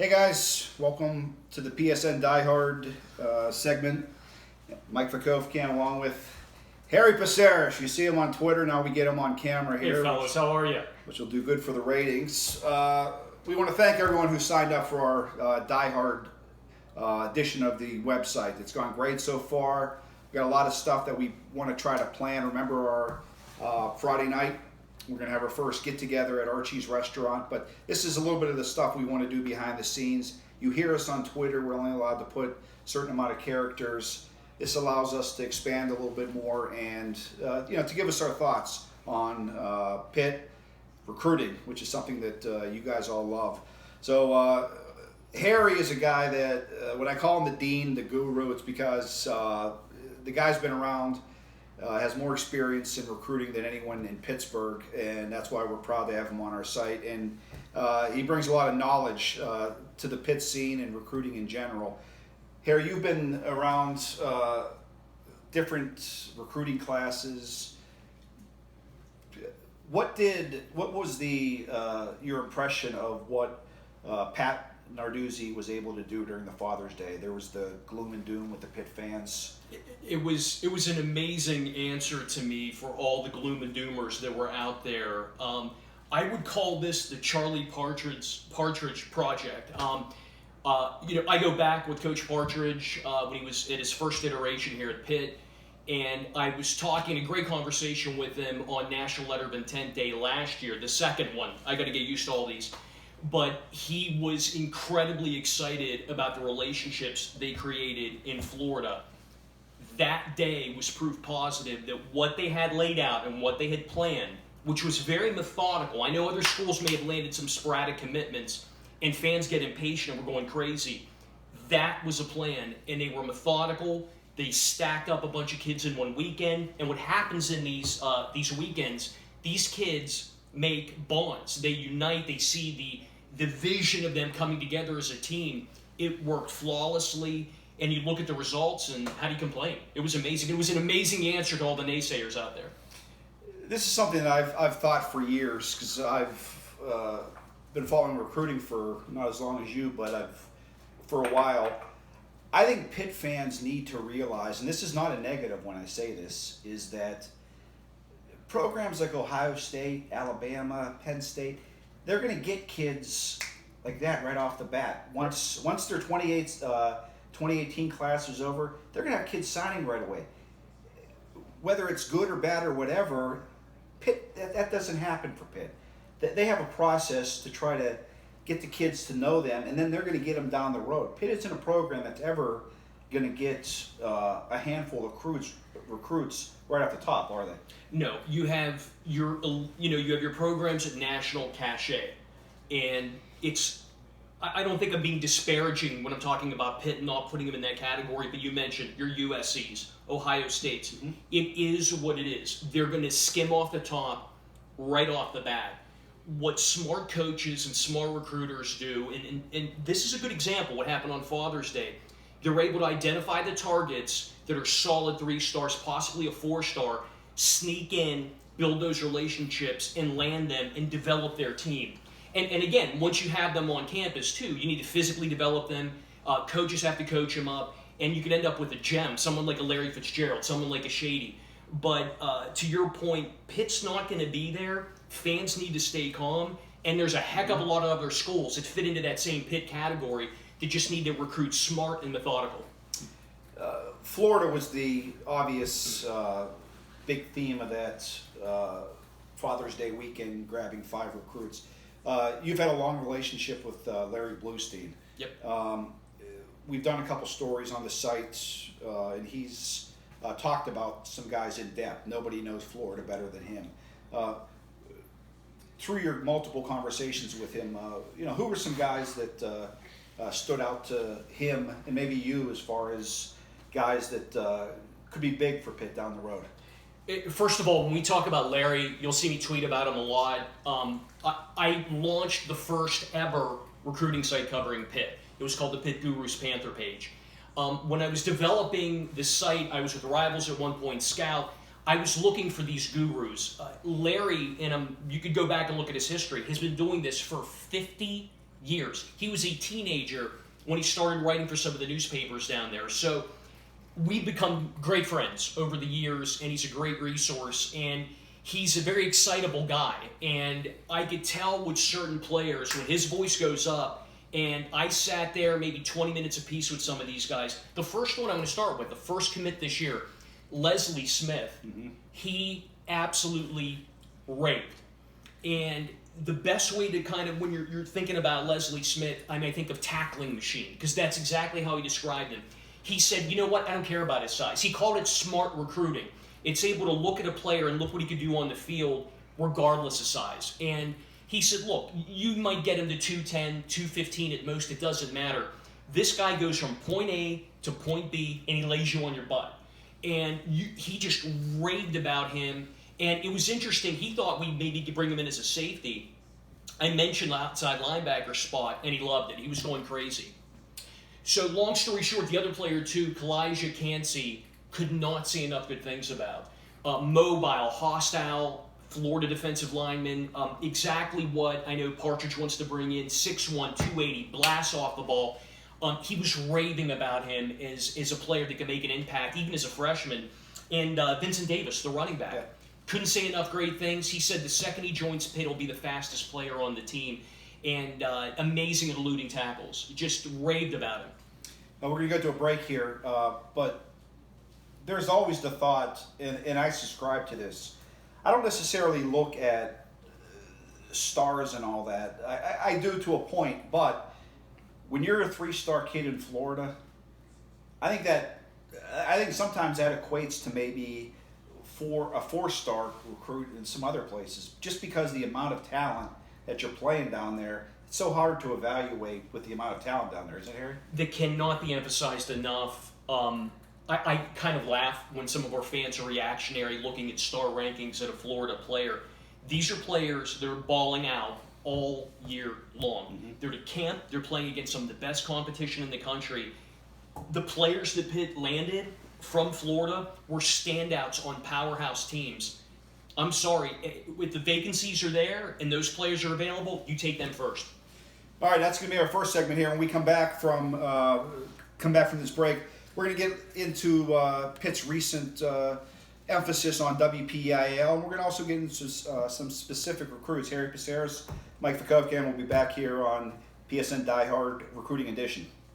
Hey guys, welcome to the PSN Die Hard segment. Mike Vukovcan along with Harry Psaros. You see him on Twitter, now we get him on camera here. Hey fellas, how are you? Which will do good for the ratings. We want to thank everyone who signed up for our Die Hard edition of the website. It's gone great so far. We've got a lot of stuff that we want to try to plan. Remember our Friday night? We're going to have our first get-together at Archie's Restaurant, but this is a little bit of the stuff we want to do behind the scenes. You hear us on Twitter. We're only allowed to put a certain amount of characters. This allows us to expand a little bit more and to give us our thoughts on Pitt recruiting, which is something that you guys all love. So Harry is a guy that when I call him the dean, the guru, it's because the guy's been around. Has more experience in recruiting than anyone in Pittsburgh, and that's why we're proud to have him on our site. And he brings a lot of knowledge to the Pitt scene and recruiting in general. Harry, you've been around different recruiting classes. What was your impression of what Pat Narduzzi was able to do during the Father's Day? There was the gloom and doom with the Pitt fans. It was an amazing answer to me for all the gloom and doomers that were out there. I would call this the Charlie Partridge project. I go back with Coach Partridge when he was at his first iteration here at Pitt, and I was talking a great conversation with him on National Letter of Intent Day last year, the second one. I got to get used to all these. But he was incredibly excited about the relationships they created in Florida. That day was proof positive that what they had laid out and what they had planned, which was very methodical. I know other schools may have landed some sporadic commitments and fans get impatient and were going crazy. That was a plan, and they were methodical. They stacked up a bunch of kids in one weekend, and what happens in these weekends, these kids make bonds. They unite. They see the vision of them coming together as a team. It worked flawlessly, and you look at the results, and how do you complain? It was amazing. It was an amazing answer to all the naysayers out there. This is something that I've thought for years, because I've been following recruiting for not as long as you, but for a while. I think Pitt fans need to realize, and this is not a negative when I say this, is that programs like Ohio State, Alabama, Penn State, they're going to get kids like that right off the bat. Once their 2018 class is over, they're going to have kids signing right away. Whether it's good or bad or whatever, Pitt, that doesn't happen for Pitt. They have a process to try to get the kids to know them, and then they're going to get them down the road. Pitt isn't a program that's ever going to get a handful of recruits right off the top, are they? No, you have your programs at national cachet, and I don't think I'm being disparaging when I'm talking about Pitt and not putting them in that category, but you mentioned your USCs, Ohio States. Mm-hmm. It is what it is. They're going to skim off the top right off the bat. What smart coaches and smart recruiters do, and this is a good example, what happened on Father's Day. They're able to identify the targets that are solid 3 stars, possibly a 4-star, sneak in, build those relationships, and land them and develop their team. And again, once you have them on campus too, you need to physically develop them. Coaches have to coach them up, and you can end up with a gem, someone like a Larry Fitzgerald, someone like a Shady. But to your point, Pitt's not going to be there. Fans need to stay calm, and there's a heck of a lot of other schools that fit into that same Pitt category that just need to recruit smart and methodical. Florida was the obvious big theme of that Father's Day weekend, grabbing 5 recruits. You've had a long relationship with Larry Bluestein. Yep. We've done a couple stories on the site, and he's talked about some guys in depth. Nobody knows Florida better than him. Through your multiple conversations with him, who were some guys that stood out to him and maybe you as far as guys that could be big for Pitt down the road? First of all, when we talk about Larry, you'll see me tweet about him a lot. I launched the first ever recruiting site covering Pitt. It was called the Pitt Gurus Panther page. When I was developing the site, I was with Rivals at one point, Scout. I was looking for these gurus. Larry, and you could go back and look at his history, has been doing this for 50 years. He was a teenager when he started writing for some of the newspapers down there. So we've become great friends over the years, and he's a great resource, and he's a very excitable guy. And I could tell with certain players when his voice goes up, and I sat there maybe 20 minutes apiece with some of these guys. The first one I'm going to start with, the first commit this year, Leslie Smith, he absolutely raved. And the best way to kind of, when you're thinking about Leslie Smith, I mean, I think of tackling machine, because that's exactly how he described him. He said, you know what, I don't care about his size. He called it smart recruiting. It's able to look at a player and look what he could do on the field regardless of size. And he said, look, you might get him to 210, 215 at most, it doesn't matter. This guy goes from point A to point B, and he lays you on your butt. And he just raved about him. And it was interesting. He thought we maybe could bring him in as a safety. I mentioned the outside linebacker spot, and he loved it. He was going crazy. So long story short, the other player too, Kalijah Cansey, could not say enough good things about. Mobile, hostile, Florida defensive lineman. Exactly what I know Partridge wants to bring in. 6'1", 280, blasts off the ball. He was raving about him as a player that could make an impact, even as a freshman. And Vincent Davis, the running back. Yeah. Couldn't say enough great things. He said the second he joins Pitt, he'll be the fastest player on the team. And amazing at eluding tackles. Just raved about him. We're going to go to a break here, but there's always the thought, and I subscribe to this, I don't necessarily look at stars and all that. I do to a point, but when you're a 3-star kid in Florida, I think sometimes that equates to maybe a 4-star recruit in some other places, just because the amount of talent that you're playing down there. It's so hard to evaluate with the amount of talent down there, isn't it, Harry? That cannot be emphasized enough. I kind of laugh when some of our fans are reactionary looking at star rankings at a Florida player. These are players that are balling out all year long. They're at camp. They're playing against some of the best competition in the country. The players that Pitt landed from Florida were standouts on powerhouse teams. I'm sorry, if the vacancies are there and those players are available, you take them first. All right, that's going to be our first segment here. When we come back from this break, we're going to get into Pitt's recent emphasis on WPIAL, and we're going to also get into some specific recruits. Harry Psaros, Mike Vukovcan will be back here on PSN Die Hard Recruiting Edition.